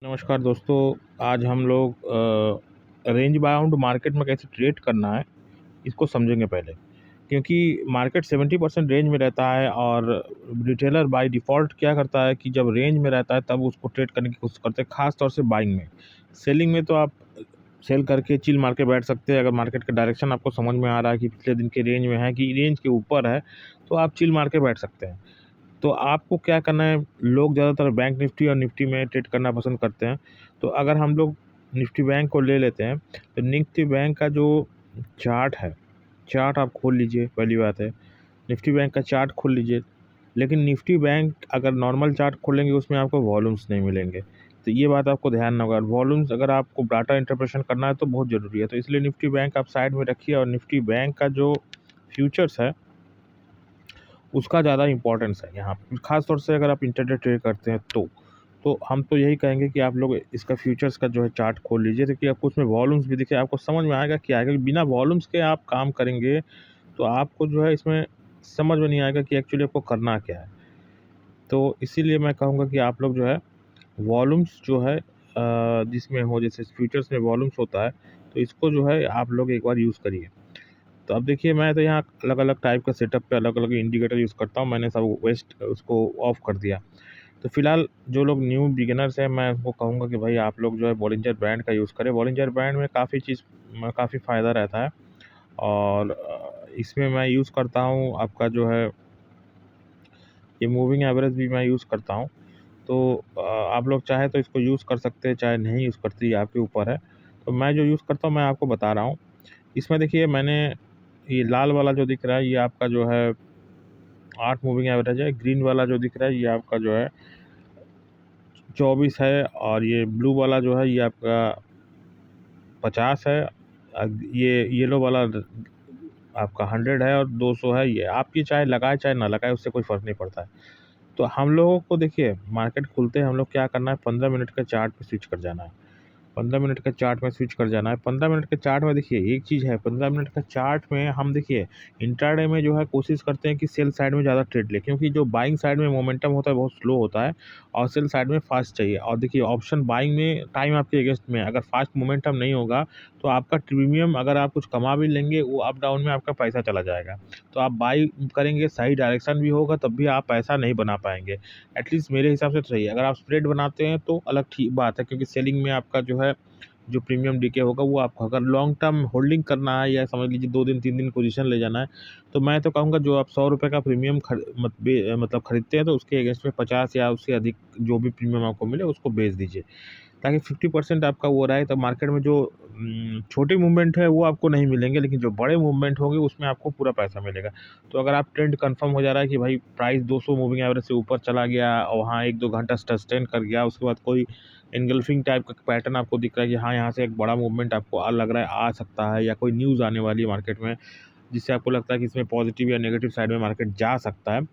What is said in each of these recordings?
नमस्कार दोस्तों, आज हम लोग रेंज बाउंड मार्केट में कैसे ट्रेड करना है, इसको समझेंगे पहले। क्योंकि मार्केट 70% रेंज में रहता है और रिटेलर बाय डिफ़ॉल्ट क्या करता है कि जब रेंज में रहता है तब उसको ट्रेड करने की कोशिश करते हैं, ख़ास तौर से बाइंग में। सेलिंग में तो आप सेल करके चिल मार के बैठ सकते हैं, अगर मार्केट का डायरेक्शन आपको समझ में आ रहा है कि पिछले दिन के रेंज में है कि रेंज के ऊपर है, तो आप चिल मार के बैठ सकते हैं। तो आपको क्या करना है, लोग ज़्यादातर बैंक निफ्टी और निफ्टी में ट्रेड करना पसंद करते हैं। तो अगर हम लोग निफ्टी बैंक को ले लेते हैं, तो निफ्टी बैंक का जो चार्ट है, चार्ट आप खोल लीजिए, पहली बात है। निफ्टी बैंक का चार्ट खोल लीजिए, लेकिन निफ्टी बैंक अगर नॉर्मल चार्ट खोलेंगे उसमें आपको वॉल्यूम्स नहीं मिलेंगे। तो ये बात आपको ध्यान में होगा, वॉल्यूम्स अगर आपको डाटा इंटरप्रेशन करना है तो बहुत ज़रूरी है। तो इसलिए निफ्टी बैंक आप साइड में रखिए और निफ्टी बैंक का जो फ्यूचर्स है उसका ज़्यादा इम्पोर्टेंस है यहाँ पे। ख़ास तौर से अगर आप इंटरडे ट्रेड करते हैं तो हम तो यही कहेंगे कि आप लोग इसका फ्यूचर्स का जो है चार्ट खोल लीजिए, ताकि आपको उसमें वॉल्यूम्स भी दिखे, आपको समझ में आएगा क्या आएगा। बिना वॉल्यूम्स के आप काम करेंगे तो आपको जो है इसमें समझ में नहीं आएगा कि एक्चुअली आपको करना क्या है। तो इसीलिए मैं कहूँगा कि आप लोग जो है वॉल्यूम्स जो है जिसमें हो, जैसे फ्यूचर्स में वॉल्यूम्स होता है, तो इसको जो है आप लोग एक बार यूज़ करिए। तो अब देखिए, मैं तो यहाँ अलग-अलग टाइप का सेटअप पे अलग-अलग इंडिकेटर यूज़ करता हूँ। मैंने सब वेस्ट उसको ऑफ कर दिया। तो फिलहाल जो लोग न्यू बिगिनर्स हैं, मैं उनको कहूँगा कि भाई आप लोग जो है बॉलिंजर ब्रांड का यूज़ करें। बॉलिंजर ब्रांड में काफ़ी फ़ायदा रहता है और इसमें मैं यूज़ करता हूँ आपका जो है, ये मूविंग एवरेज भी मैं यूज़ करता हूँ। तो आप लोग चाहे तो इसको यूज़ कर सकते हैं, चाहे नहीं यूज़ करते, ये आपके ऊपर है। तो मैं जो यूज़ करता हूँ मैं आपको बता रहा हूँ। इसमें देखिए, मैंने ये लाल वाला जो दिख रहा है ये आपका जो है 8 मूविंग एवरेज है। ग्रीन वाला जो दिख रहा है ये आपका जो है 24 है और ये ब्लू वाला जो है ये आपका 50 है। ये येलो वाला आपका 100 है और 200 है। ये आप ये चाहे लगाए चाहे ना लगाए, उससे कोई फ़र्क नहीं पड़ता है। तो हम लोगों को देखिए, मार्केट खुलते हैं हम लोग क्या करना है, 15 मिनट के चार्ट पे स्विच कर जाना है। 15 मिनट के चार्ट में स्विच कर जाना है। 15 मिनट के चार्ट में देखिए एक चीज़ है, 15 मिनट का चार्ट में हम देखिए इंट्राडे में जो है कोशिश करते हैं कि सेल साइड में ज़्यादा ट्रेड लें, क्योंकि जो बाइंग साइड में मोमेंटम होता है बहुत स्लो होता है और सेल साइड में फास्ट चाहिए। और देखिए ऑप्शन बाइंग में टाइम आपके अगेंस्ट में है, अगर फास्ट मोमेंटम नहीं होगा तो आपका प्रीमियम, अगर आप कुछ कमा भी लेंगे, वो अप डाउन में आपका पैसा चला जाएगा। तो आप बाई करेंगे, सही डायरेक्शन भी होगा, तब भी आप पैसा नहीं बना पाएंगे। एटलीस्ट मेरे हिसाब से तो सही है। अगर आप स्प्रेड बनाते हैं तो अलग ठीक बात है, क्योंकि सेलिंग में आपका जो है जो प्रीमियम डीके होगा वो आपको, अगर लॉन्ग टर्म होल्डिंग करना है या समझ लीजिए 2 दिन 3 दिन पोजीशन ले जाना है, तो मैं तो कहूँगा जो आप ₹100 का प्रीमियम मतलब खरीदते हैं तो उसके अगेंस्ट में 50 या उससे अधिक जो भी प्रीमियम आपको मिले उसको बेच दीजिए। ताकि 50% आपका वो रहे, तो मार्केट में जो छोटी मूवमेंट है वो आपको नहीं मिलेंगे, लेकिन जो बड़े मूवमेंट होंगे उसमें आपको पूरा पैसा मिलेगा। तो अगर आप ट्रेंड कन्फर्म हो जा रहा है कि भाई प्राइस 200 मूविंग एवरेज से ऊपर चला गया और वहाँ 1-2 घंटा सस्टेन कर गया, उसके बाद कोई एंगल्फिंग टाइप का पैटर्न आपको दिख रहा है कि हाँ, यहाँ से एक बड़ा मूवमेंट आपको लग रहा है आ सकता है, या कोई न्यूज़ आने वाली है मार्केट में, जिससे आपको लगता है कि इसमें पॉजिटिव या नेगेटिव साइड में मार्केट जा सकता है,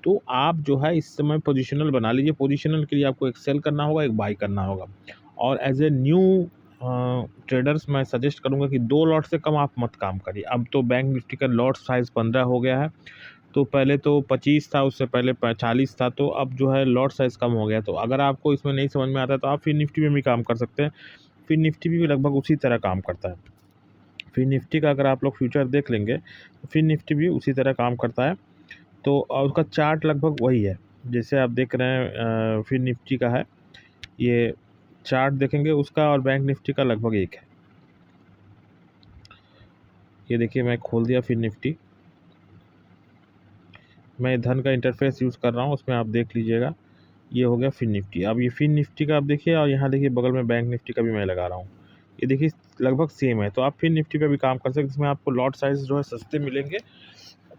तो आप जो है इस समय पोजिशनल बना लीजिए। पोजिशनल के लिए आपको एक सेल करना होगा, एक बाई करना होगा। और एज ए न्यू ट्रेडर्स मैं सजेस्ट करूंगा कि 2 लॉट से कम आप मत काम करिए। अब तो बैंक निफ्टी का लॉट साइज़ 15 हो गया है, तो पहले तो 25 था, उससे पहले 40 था, तो अब जो है लॉट साइज़ कम हो गया। तो अगर आपको इसमें नहीं समझ में आता है तो आप फिर निफ्टी में भी काम कर सकते हैं। फिर निफ्टी भी लगभग उसी तरह काम करता है। फिर निफ्टी का अगर आप लोग फ्यूचर देख लेंगे तो फिर निफ्टी भी उसी तरह काम करता है। तो और उसका चार्ट लगभग वही है जैसे आप देख रहे हैं, फिर निफ्टी का है। ये चार्ट देखेंगे उसका और बैंक निफ्टी का लगभग एक है। ये देखिए, मैं खोल दिया फिर निफ्टी, मैं धन का इंटरफेस यूज़ कर रहा हूँ, उसमें आप देख लीजिएगा। ये हो गया फिन निफ्टी। अब ये फिन निफ्टी का आप देखिए, और यहाँ देखिए बगल में बैंक निफ्टी का भी मैं लगा रहा हूँ। ये देखिए लगभग सेम है, तो आप फिन निफ्टी पे भी काम कर सकते हैं, जिसमें आपको लॉट साइज़ जो है सस्ते मिलेंगे।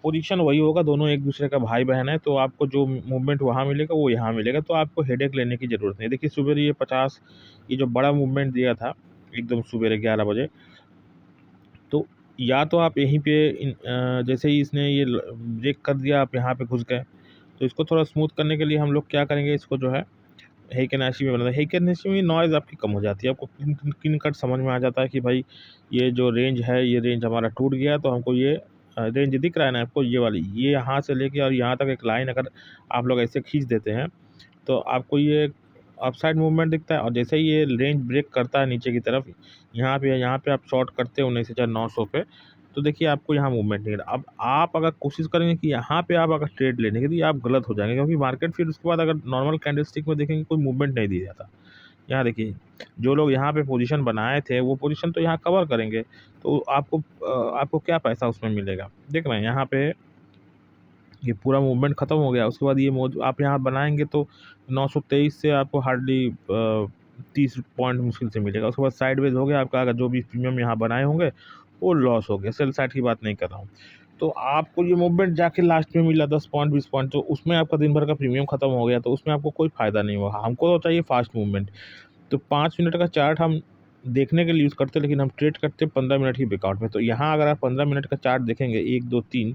पोजीशन वही होगा, दोनों एक दूसरे का भाई-बहन है, तो आपको जो मूवमेंट वहाँ मिलेगा वो यहाँ मिलेगा, तो आपको हेडेक लेने की ज़रूरत नहीं है। देखिए सुबेरे ये 50, ये जो बड़ा मूवमेंट दिया था एकदम सुबेरे 11 बजे, तो या तो आप यहीं पे जैसे ही इसने ये ब्रेक कर दिया आप यहाँ पे घुस गए। तो इसको थोड़ा स्मूथ करने के लिए हम लोग क्या करेंगे, इसको जो है हेकेनाशी में बनाते हैं। हेकेनाशी में नॉइज़ आपकी कम हो जाती है, आपको क्लीन कट समझ में आ जाता है कि भाई ये जो रेंज है, ये रेंज हमारा टूट गया, तो हमको ये रेंज दिख रहा है ना आपको, ये वाली, ये यहाँ से लेके और यहाँ तक एक लाइन अगर आप लोग ऐसे खींच देते हैं, तो आपको ये अपसाइड मूवमेंट दिखता है, और जैसे ही ये रेंज ब्रेक करता है नीचे की तरफ, यहाँ पे आप शॉर्ट करते हो 19,900 पे, तो देखिए आपको यहाँ मूवमेंट नहीं रहा। अब आप अगर कोशिश करेंगे कि यहाँ पे आप अगर ट्रेड लेने की, तो ये आप गलत हो जाएंगे, क्योंकि मार्केट फिर उसके बाद अगर नॉर्मल कैंडलस्टिक में देखेंगे कोई मूवमेंट नहीं दिया जाता। यहाँ देखिए, जो लोग यहाँ पे पोजीशन बनाए थे वो पोजीशन तो यहाँ कवर करेंगे, तो आपको क्या पैसा उसमें मिलेगा। देख रहे हैं यहाँ पे ये पूरा मूवमेंट खत्म हो गया, उसके बाद ये आप यहाँ बनाएंगे तो 923 से आपको हार्डली 30 पॉइंट मुश्किल से मिलेगा। उसके बाद साइडवेज हो गया आपका, अगर जो भी प्रीमियम यहाँ बनाए होंगे वो लॉस हो गया। सेल साइड की बात नहीं कर रहा हूँ। तो आपको ये मूवमेंट जाके लास्ट में मिला 10 पॉइंट 20 पॉइंट, तो उसमें आपका दिन भर का प्रीमियम खत्म हो गया, तो उसमें आपको कोई फ़ायदा नहीं हुआ। हमको तो चाहिए फास्ट मूवमेंट। तो 5 मिनट का चार्ट हम देखने के लिए यूज़ करते हैं, लेकिन हम ट्रेड करते हैं 15 मिनट की ब्रेकआउट में। तो यहाँ अगर आप 15 मिनट का चार्ट देखेंगे 1 2 3,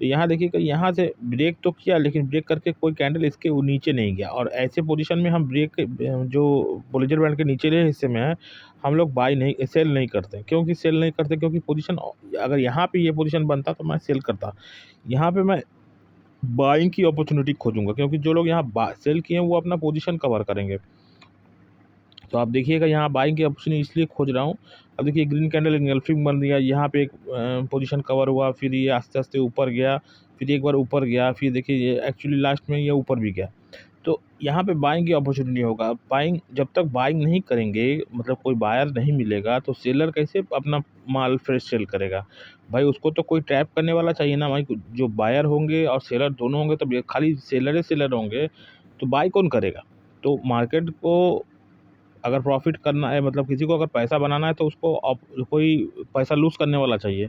तो यहाँ देखिएगा, यहाँ से ब्रेक तो किया, लेकिन ब्रेक करके कोई कैंडल इसके नीचे नहीं गया। और ऐसे पोजीशन में हम ब्रेक जो बोलिंजर बैंड के नीचले हिस्से में है, हम लोग बाई नहीं सेल नहीं करते। क्योंकि सेल नहीं करते, क्योंकि पोजीशन अगर यहाँ पे ये पोजीशन बनता तो मैं सेल करता। यहाँ पे मैं बाइंग की अपॉर्चुनिटी खोजूंगा, क्योंकि जो लोग यहाँ सेल किए हैं वो अपना पोजीशन कवर करेंगे। तो आप देखिएगा यहाँ बाइंग की अपॉर्चुनिटी इसलिए खोज रहा हूँ। अब देखिए ग्रीन कैंडल एंगल्फिंग बन दिया, यहाँ पे एक पोजीशन कवर हुआ, फिर ये आस्ते आस्ते ऊपर गया, फिर एक बार ऊपर गया, फिर देखिए ये एक्चुअली लास्ट में ये ऊपर भी गया। तो यहाँ पे बाइंग की अपॉर्चुनिटी होगा। बाइंग जब तक बाइंग नहीं करेंगे, मतलब कोई बायर नहीं मिलेगा, तो सेलर कैसे अपना माल फ्रेश सेल करेगा। भाई उसको तो कोई ट्रैप करने वाला चाहिए ना भाई। जो बायर होंगे और सेलर दोनों होंगे, तब खाली सेलर होंगे तो बाई कौन करेगा। तो मार्केट को अगर प्रॉफिट करना है, मतलब किसी को अगर पैसा बनाना है, तो उसको कोई पैसा लूज़ करने वाला चाहिए।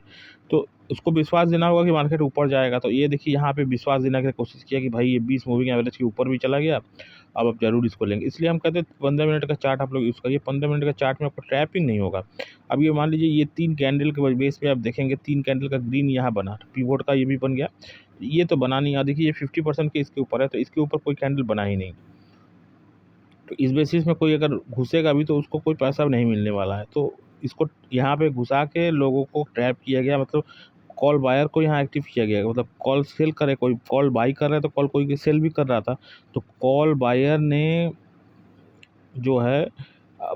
तो उसको विश्वास देना होगा कि मार्केट ऊपर जाएगा। तो ये देखिए यहाँ पे विश्वास देने की कोशिश किया कि भाई ये 20 मूविंग एवरेज के ऊपर भी चला गया, अब आप ज़रूर इसको लेंगे। इसलिए हम कहते हैं 15 मिनट का चार्ट आप लोग यूज़ करिए। 15 मिनट का चार्ट में आपको ट्रैपिंग नहीं होगा। अब ये मान लीजिए ये 3 कैंडल के बेस पे आप देखेंगे, 3 कैंडल का ग्रीन यहाँ बना, पिवोट का ये भी बन गया, ये तो बना नहीं। देखिए ये 50% के इसके ऊपर है, तो इसके ऊपर कोई कैंडल बना ही नहीं। तो इस बेसिस में कोई अगर घुसेगा भी तो उसको कोई पैसा नहीं मिलने वाला है। तो इसको यहाँ पे घुसा के लोगों को ट्रैप किया गया, मतलब कॉल बायर को यहाँ एक्टिव किया गया। मतलब कॉल सेल करे, कोई कॉल बाई कर रहा है तो कॉल कोई सेल भी कर रहा था। तो कॉल बायर ने जो है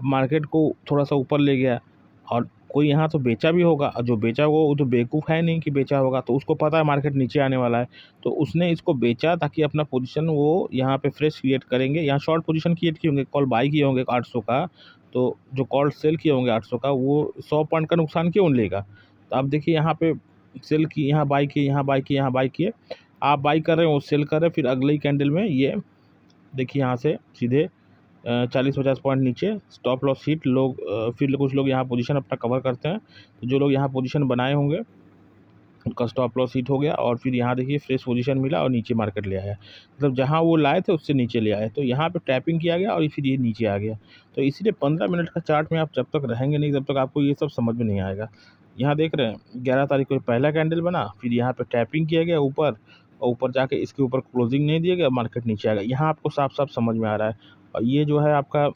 मार्केट को थोड़ा सा ऊपर ले गया, और कोई यहाँ तो बेचा भी होगा, और जो बेचा वो तो बेवकूफ़ है नहीं कि बेचा होगा, तो उसको पता है मार्केट नीचे आने वाला है। तो उसने इसको बेचा ताकि अपना पोजीशन वो यहाँ पे फ्रेश क्रिएट करेंगे। यहाँ शॉर्ट पोजीशन क्रिएट किए होंगे, कॉल बाई किए होंगे 800 का, तो जो कॉल सेल किए होंगे 800 का, वो 100 पॉइंट का नुकसान क्यों लेगा। तो आप देखिए यहाँ पे सेल की, यहाँ बाई किए, यहाँ बाई किए, यहाँ बाई किए, आप बाई कर रहे हो, वो सेल कर रहे हैं। फिर अगले ही कैंडल में ये देखिए यहाँ से सीधे 40-50 पॉइंट नीचे स्टॉप लॉस हिट लोग, फिर कुछ लोग यहाँ पोजीशन अपना कवर करते हैं। तो जो लोग यहाँ पोजीशन बनाए होंगे उनका स्टॉप लॉस हिट हो गया, और फिर यहाँ देखिए फ्रेश पोजीशन मिला और नीचे मार्केट ले आया। मतलब जहाँ वो लाए थे उससे नीचे ले आए, तो यहाँ पे टैपिंग किया गया और फिर ये नीचे आ गया। तो इसीलिए 15 मिनट का चार्ट में आप जब तक रहेंगे नहीं, तब तक आपको ये सब समझ में नहीं आएगा। यहाँ देख रहे हैं 11 तारीख को पहला कैंडल बना, फिर यहाँ पे टैपिंग किया गया ऊपर, और ऊपर जाके इसके ऊपर क्लोजिंग नहीं दिया गया, मार्केट नीचे आ गया। यहाँ आपको साफ साफ समझ में आ रहा है। और ये जो है आपका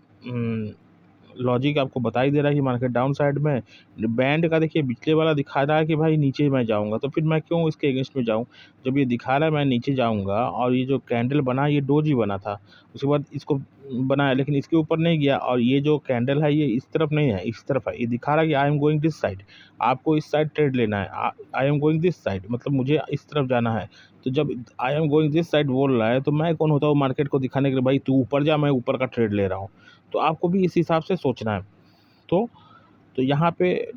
लॉजिक आपको बता ही दे रहा है कि मार्केट डाउन साइड में। बैंड का देखिए पिछले वाला दिखा रहा है कि भाई नीचे मैं जाऊंगा, तो फिर मैं क्यों इसके अगेंस्ट में जाऊं। जब ये दिखा रहा है मैं नीचे जाऊंगा, और ये जो कैंडल बना ये डोजी बना था, उसके बाद इसको बनाया, लेकिन इसके ऊपर नहीं गया। और ये जो कैंडल है ये इस तरफ नहीं है, इस तरफ है। ये दिखा रहा है कि I am going this side, आपको इस साइड ट्रेड लेना है। I am going this side मतलब मुझे इस तरफ जाना है। तो जब I am going this side बोल रहा है, तो मैं कौन होता हूँ मार्केट को दिखाने के लिए, भाई तू ऊपर जा, मैं ऊपर का ट्रेड ले रहा हूँ। तो आपको भी इस हिसाब से सोचना है। तो यहाँ पे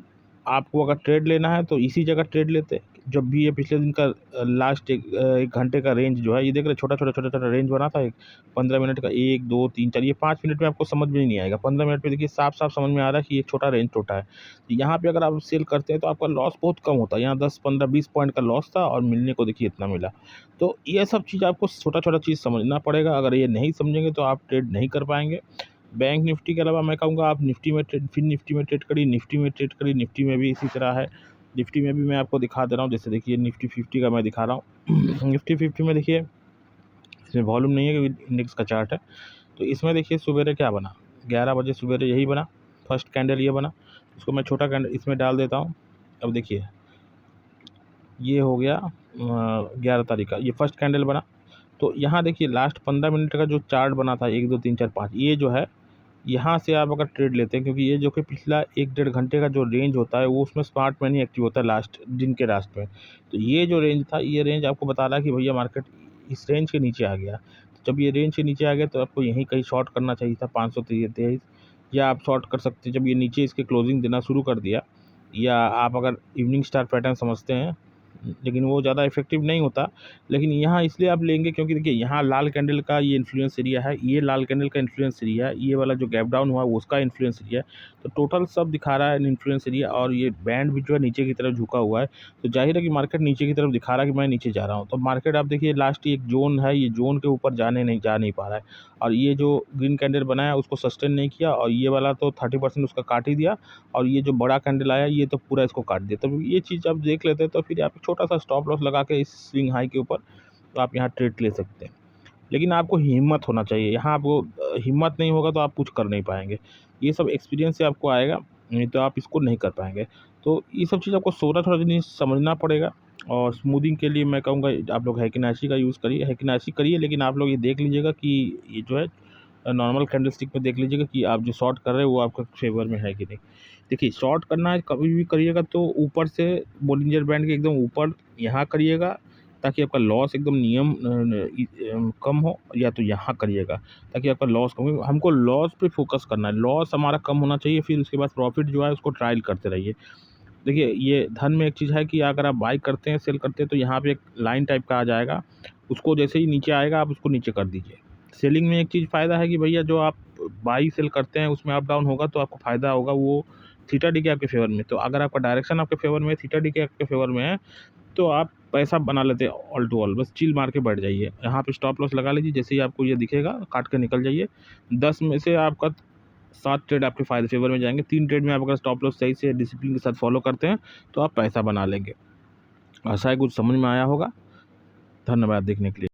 आपको अगर ट्रेड लेना है तो इसी जगह ट्रेड लेते। जब भी ये पिछले दिन का लास्ट एक घंटे का रेंज जो है, ये देख रहे छोटा छोटा रेंज बना था एक 15 मिनट का, 1 2 3 4, ये 5 मिनट में आपको समझ में नहीं आएगा। 15 मिनट में देखिए साफ साफ समझ में आ रहा है कि ये छोटा रेंज टूटा है। तो यहाँ पे अगर आप सेल करते हैं तो आपका लॉस बहुत कम होता है। यहाँ 10 15 20 पॉइंट का लॉस था, और मिलने को देखिए इतना मिला। तो ये सब चीज़ आपको छोटा छोटा चीज़ समझना पड़ेगा। अगर ये नहीं समझेंगे तो आप ट्रेड नहीं कर पाएंगे। बैंक निफ्टी के अलावा मैं कहूँगा आप निफ्टी में ट्रेड, फिर निफ्टी में ट्रेड करिए, निफ्टी में ट्रेड करिए। निफ्टी में भी इसी तरह है। निफ्टी में भी मैं आपको दिखा दे रहा हूँ, जैसे देखिए निफ्टी 50 का मैं दिखा रहा हूँ। निफ्टी 50 में देखिए इसमें वॉल्यूम नहीं है क्योंकि इंडेक्स का चार्ट है। तो इसमें देखिए सुबेरे क्या बना, 11 बजे सुबेरे यही बना, फर्स्ट कैंडल ये बना। इसको मैं छोटा कैंडल इसमें डाल देता हूँ। अब देखिए ये हो गया 11 तारीख का, ये फर्स्ट कैंडल बना। तो यहाँ देखिए लास्ट 15 मिनट का जो चार्ट बना था 1 2 3 4 5, ये जो है यहाँ से आप अगर ट्रेड लेते हैं, क्योंकि ये जो कि पिछला 1 डेढ़ घंटे का जो रेंज होता है वो उसमें स्मार्ट मनी एक्टिव होता है लास्ट दिन के लास्ट में। तो ये जो रेंज था, ये रेंज आपको बता रहा है कि भैया मार्केट इस रेंज के नीचे आ गया। तो जब ये रेंज के नीचे आ गया तो आपको यहीं कहीं शॉर्ट करना चाहिए था 523, या आप शॉर्ट कर सकते हैं जब ये नीचे इसके क्लोजिंग देना शुरू कर दिया, या आप अगर इवनिंग स्टार पैटर्न समझते हैं, लेकिन वो ज़्यादा इफेक्टिव नहीं होता। लेकिन यहाँ इसलिए आप लेंगे क्योंकि देखिए यहाँ लाल कैंडल का ये इन्फ्लुएंस एरिया है, ये लाल कैंडल का इन्फ्लुएंस एरिया है, ये वाला जो गैप डाउन हुआ वो उसका इन्फ्लुएंस एरिया है। तो टोटल सब दिखा रहा है इन्फ्लुएंस एरिया, और ये बैंड भी जो है नीचे की तरफ झुका हुआ है। तो जाहिर है कि मार्केट नीचे की तरफ दिखा रहा है कि मैं नीचे जा रहा हूँ। तो मार्केट आप देखिए लास्ट एक जोन है, ये जोन के ऊपर जा नहीं पा रहा है, और ये जो ग्रीन कैंडल बनाया उसको सस्टेन नहीं किया, और ये वाला तो 30% उसका काट ही दिया, और ये जो बड़ा कैंडल आया ये तो पूरा इसको काट दिया। तो ये चीज़ आप देख लेते हैं तो फिर आप छोटा सा स्टॉप लॉस लगा के इस स्विंग हाई के ऊपर तो आप यहाँ ट्रेड ले सकते हैं। लेकिन आपको हिम्मत होना चाहिए, यहाँ आपको हिम्मत नहीं होगा तो आप कुछ कर नहीं पाएंगे। ये सब एक्सपीरियंस से आपको आएगा, नहीं तो आप इसको नहीं कर पाएंगे। तो ये सब चीज़ आपको थोड़ा जिनिस समझना पड़ेगा। और स्मूथिंग के लिए मैं कहूँगा आप लोग हैकिनाशी का यूज़ करिए, हैकिनाशी करिए, लेकिन आप लोग ये देख लीजिएगा कि ये जो है नॉर्मल कैंडलस्टिक में देख लीजिएगा कि आप जो शॉर्ट कर रहे हैं वो आपके फेवर में है कि नहीं। देखिए शॉर्ट करना है कभी भी करिएगा तो ऊपर से बोलिंजर बैंड के एकदम ऊपर यहाँ करिएगा, ताकि आपका लॉस एकदम कम हो, या तो यहाँ करिएगा ताकि आपका लॉस कम हो। हमको लॉस पे फोकस करना है, लॉस हमारा कम होना चाहिए, फिर उसके बाद प्रॉफिट जो है उसको ट्रायल करते रहिए। देखिए ये धन में एक चीज़ है कि अगर आप बाई करते हैं सेल करते हैं तो यहाँ पे एक लाइन टाइप का आ जाएगा, उसको जैसे ही नीचे आएगा आप उसको नीचे कर दीजिए। सेलिंग में एक चीज़ फ़ायदा है कि भैया जो आप बाई सेल करते हैं उसमें अप डाउन होगा तो आपको फ़ायदा होगा, वो थीटा डी के आपके फेवर में। तो अगर आपका डायरेक्शन आपके फेवर में है, थीटा डी के आपके फेवर में है, तो आप पैसा बना लेते हैं ऑल टू ऑल, बस चिल मार के बैठ जाइए। यहाँ पे स्टॉप लॉस लगा लीजिए, जैसे ही आपको ये दिखेगा काट के निकल जाइए। 10 में से आपका 7 ट्रेड आपके फ़ायदे फेवर में जाएंगे। 3 ट्रेड में आप अगर स्टॉप लॉस सही से डिसिप्लिन के साथ फॉलो करते हैं तो आप पैसा बना लेंगे। आशा है कुछ समझ में आया होगा। धन्यवाद देखने के लिए।